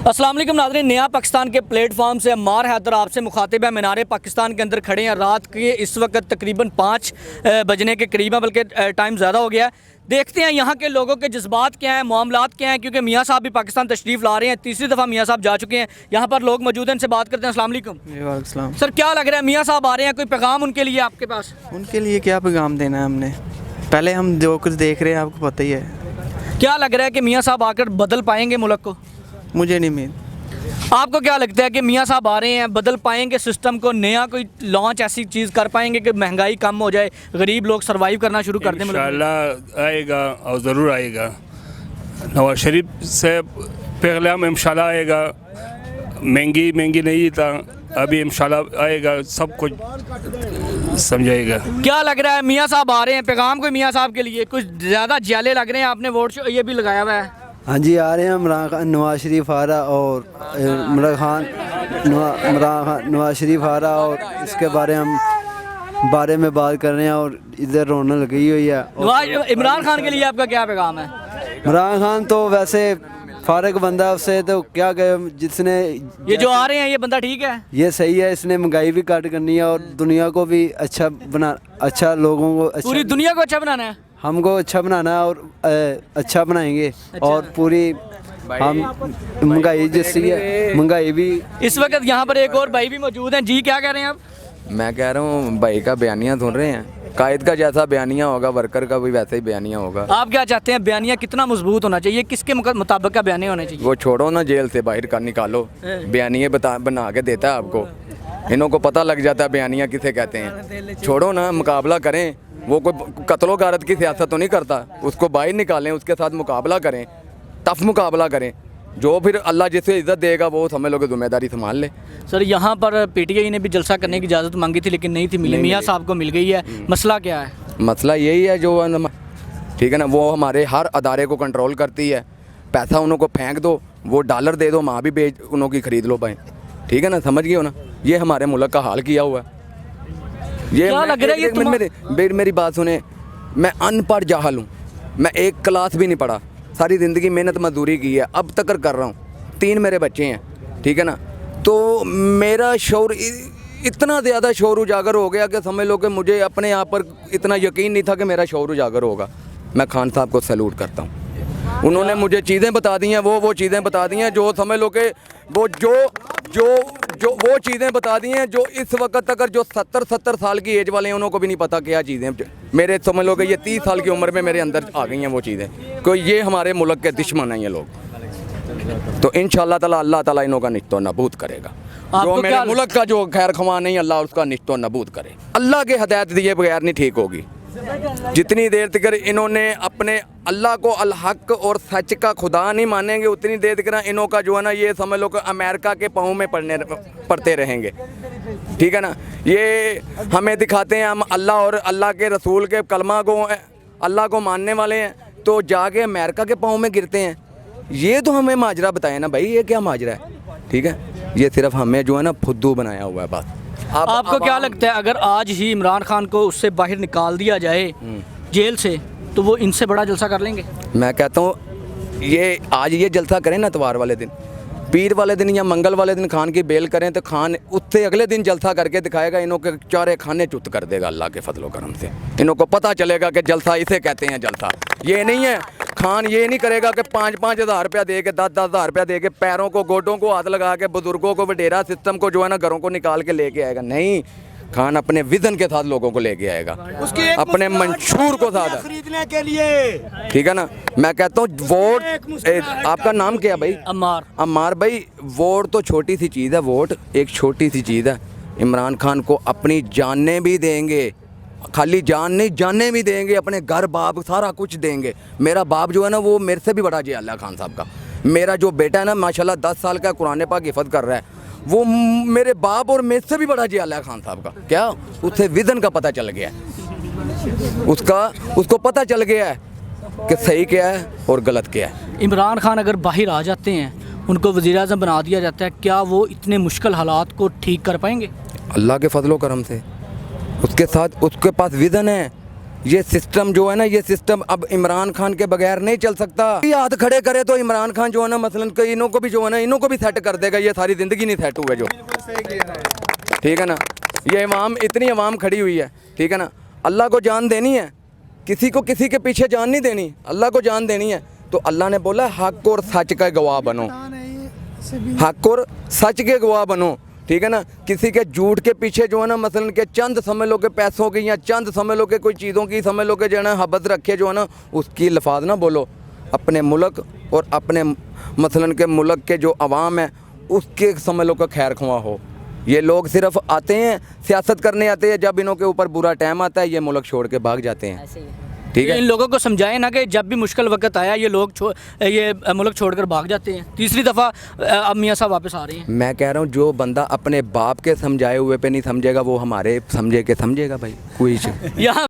अस्सलाम वालेकुम नाज़रीन, नया पाकिस्तान के प्लेटफॉर्म से अम्मार हैदर आपसे मुखातिब है। मीनार पाकिस्तान के अंदर खड़े हैं। रात के इस वक्त तकरीबन 5 बजने के करीब है, बल्कि टाइम ज़्यादा हो गया है। देखते हैं यहाँ के लोगों के जज्बात क्या हैं, मामलात क्या हैं, क्योंकि मियाँ साहब भी पाकिस्तान तशरीफ़ ला रहे हैं। तीसरी दफ़ा मियाँ साहब जा चुके हैं। यहाँ पर लोग मौजूद हैं, इनसे बात करते हैं। अस्सलाम वालेकुम। वालेकुम। सर, क्या लग रहा है, मियाँ साहब आ रहे हैं, कोई पैगाम उनके लिए आपके पास? उनके लिए क्या पैगाम देना है हमने? पहले हम जो कुछ देख रहे हैं आपको पता ही है। क्या लग रहा है कि मियाँ साहब आकर बदल पाएंगे मुल्क को? मुझे नहीं उम्मीद। आपको क्या लगता है कि मियाँ साहब आ रहे हैं, बदल पाएंगे सिस्टम को, नया कोई लॉन्च ऐसी चीज़ कर पाएंगे कि महंगाई कम हो जाए, गरीब लोग सर्वाइव करना शुरू कर दें? इंशाल्लाह आएगा और ज़रूर आएगा। नवाज शरीफ से पहले हम इंशाल्लाह आएगा। महंगी नहीं था, अभी इंशाल्लाह आएगा, सब कुछ समझाएगा। क्या लग रहा है, मियाँ साहब आ रहे हैं, पैगाम कोई मियाँ साहब के लिए कुछ ज़्यादा ज्याले लग रहे हैं? आपने वोट ये भी लगाया हुआ है। हाँ जी, आ रहे हैं। इमरान खान, नवाज शरीफ आ रहा और नवाज शरीफ आ रहा और इसके बारे में बात कर रहे हैं और इधर रोने लगी हुई है। इमरान खान के लिए आपका क्या पैगाम है? इमरान खान तो वैसे फारग बंदा, उससे तो क्या कहे, जिसने ये जो आ रहे हैं ये बंदा ठीक है, ये सही है। इसने महंगाई भी कट करनी है और दुनिया को भी अच्छा लोगों को पूरी दुनिया को अच्छा बनाना है, हमको अच्छा बनाना है और अच्छा बनाएंगे। और पूरी हम महंगाई जैसी है, महंगाई भी। इस वक्त यहाँ पर एक और भाई भी मौजूद हैं। जी, क्या कह रहे हैं आप? मैं कह रहा हूँ भाई का बयानिया सुन रहे हैं। कायद का जैसा बयानिया होगा, वर्कर का भी वैसा ही बयानिया होगा। आप क्या चाहते हैं, बयानिया कितना मजबूत होना चाहिए, किसके मुताबिक का बयानिया होना चाहिए? वो छोड़ो ना, जेल से बाहर का निकालो, बयानिया बना के देता है आपको। इन्हों को पता लग जाता है बयानिया किसे कहते हैं। छोड़ो ना, मुकाबला करें। वो कोई कत्लो गारत की सियासत तो नहीं करता, उसको बाहर निकालें, उसके साथ मुकाबला करें, टफ मुकाबला करें। जो फिर अल्लाह जिसे इज़्ज़त देगा वो समझ लो कि जिम्मेदारी संभाल ले। सर, यहाँ पर पीटीआई ने भी जलसा करने की इजाज़त मांगी थी लेकिन नहीं थी मिली, मियाँ साहब को मिल गई है। मसला क्या है? मसला यही है जो ठीक है ना, वो हमारे हर अदारे को कंट्रोल करती है। पैसा उन्हों को फेंक दो, वो डॉलर दे दो, माँ भी बेच उन्हों की खरीद लो भाई। ठीक है ना, समझ गए हो ना? ये हमारे मुल्क का हाल किया हुआ है। ये क्या लग रहा है? मेरी बात सुने, मैं अनपढ़ जाहल हूँ, मैं एक क्लास भी नहीं पढ़ा, सारी ज़िंदगी मेहनत मजदूरी की है, अब तक कर रहा हूँ। 3 मेरे बच्चे हैं, ठीक है ना। तो मेरा शौर इतना ज़्यादा शौर उजागर हो गया कि समझ लो कि मुझे अपने आप पर इतना यकीन नहीं था कि मेरा शौर उजागर होगा। मैं खान साहब को सैल्यूट करता हूँ। उन्होंने मुझे चीज़ें बता दी हैं, वो चीज़ें बता दी हैं जो समझ लो कि वो वो चीज़ें बता दी हैं जो इस वक्त तक जो 70 साल की एज वाले हैं उनको भी नहीं पता क्या चीज़ें। मेरे समझ लो कि ये 30 साल की उम्र में मेरे अंदर आ गई हैं वो चीज़ें। कोई ये हमारे मुल्क के दुश्मन हैं ये लोग। तो इंशाअल्लाह ताला अल्लाह ताला इन्हों का निश्तो नबूद करेगा। जो मेरे मुल्क का जो खैर खमा नहीं, अल्लाह उसका निश्तो नबूद करे। अल्लाह के हदायत दिए बगैर नहीं ठीक होगी। जितनी देर तक इन्होंने अपने अल्लाह को अल हक और सच का खुदा नहीं मानेंगे, उतनी देर तक इन्हों का जो है ना, ये समझ लो कि अमेरिका के पाँव में पड़ते रहेंगे। ठीक है ना। ये हमें दिखाते हैं हम अल्लाह और अल्लाह के रसूल के कलमा को, अल्लाह को मानने वाले हैं, तो जाके अमेरिका के पाँव में गिरते हैं। ये तो हमें माजरा बताए ना भाई, ये क्या माजरा है? ठीक है, ये सिर्फ हमें जो है ना फुद्दू बनाया हुआ है बस। आपको क्या लगता है, अगर आज ही इमरान खान को उससे बाहर निकाल दिया जाए जेल से, तो वो इनसे बड़ा जलसा कर लेंगे? मैं कहता हूँ ये आज ये जलसा करें ना, इतवार वाले दिन, पीर वाले दिन या मंगल वाले दिन खान की बेल करें, तो खान उससे अगले दिन जलसा करके दिखाएगा। इन्हों के चारे खाने चुत कर देगा अल्लाह के फजलो करम से। इन्हों को पता चलेगा कि जलसा इसे कहते हैं जलसा। ये नहीं है, खान ये नहीं करेगा कि 5-5 हज़ार रुपया दे के 10-10 हज़ार रुपया दे के पैरों को गोडों को हाथ लगा के बुजुर्गों को वडेरा सिस्टम को जो है ना घरों को निकाल के लेके आएगा। नहीं, खान अपने विजन के साथ लोगों को लेके आएगा, अपने मंशूर को साथ खरीदने के लिए। ठीक है ना। मैं कहता हूँ वोट, आपका नाम क्या है भाई? अम्मार भाई, वोट तो छोटी सी चीज़ है, वोट एक छोटी सी चीज़ है। इमरान खान को अपनी जानें भी देंगे, खाली जान नहीं, जाने भी देंगे, अपने घर बाप सारा कुछ देंगे। मेरा बाप जो है ना वो मेरे से भी बड़ा जियाला खान साहब का। मेरा जो बेटा है ना माशाल्लाह 10 साल का, कुरान पाक हिफाज़त कर रहा है, वो मेरे बाप और मेरे से भी बड़ा जियाला खान साहब का। क्या उससे विज़न का पता चल गया है, उसको पता चल गया है कि सही क्या है और गलत क्या है। इमरान खान अगर बाहर आ जाते हैं, उनको वज़ीर-ए-आज़म बना दिया जाता है, क्या वो इतने मुश्किल हालात को ठीक कर पाएंगे? अल्लाह के फजलो करम से उसके साथ, उसके पास विज़न है। ये सिस्टम जो है ना, ये सिस्टम अब इमरान खान के बगैर नहीं चल सकता। ये हाथ खड़े करे तो इमरान खान जो है ना, मसलन कि इन्हों को भी जो है ना, इन्हों को भी सेट कर देगा। ये सारी ज़िंदगी नहीं सेट हुआ जो, ठीक है ना। ये इमाम, इतनी अवाम खड़ी हुई है, ठीक है ना। अल्लाह को जान देनी है, किसी को किसी के पीछे जान नहीं देनी, अल्लाह को जान देनी है। तो अल्लाह ने बोला हक और सच का गवाह बनो, हक और सच के गवाह बनो, ठीक है ना। किसी के झूठ के पीछे जो है ना, मसलन के चंद समझ लो के पैसों की या चंद समझ लो के कोई चीज़ों की समझ लो के जो है ना हबत रखे जो है ना, उसकी लफाज ना बोलो। अपने मुल्क और अपने मसलन के मुल्क के जो अवाम है उसके समझ लो का खैर ख्वाह हो। ये लोग सिर्फ आते हैं, सियासत करने आते हैं, जब इन्हों के ऊपर बुरा टाइम आता है ये मुल्क छोड़ के भाग जाते हैं, ठीक है। इन लोगों को समझाएं ना कि जब भी मुश्किल वक्त आया ये लोग ये मुल्क छोड़कर भाग जाते हैं। तीसरी दफ़ा अब मियाँ साहब वापस आ रहे हैं। मैं कह रहा हूँ जो बंदा अपने बाप के समझाए हुए पे नहीं समझेगा वो हमारे समझे के समझेगा भाई कोई यहाँ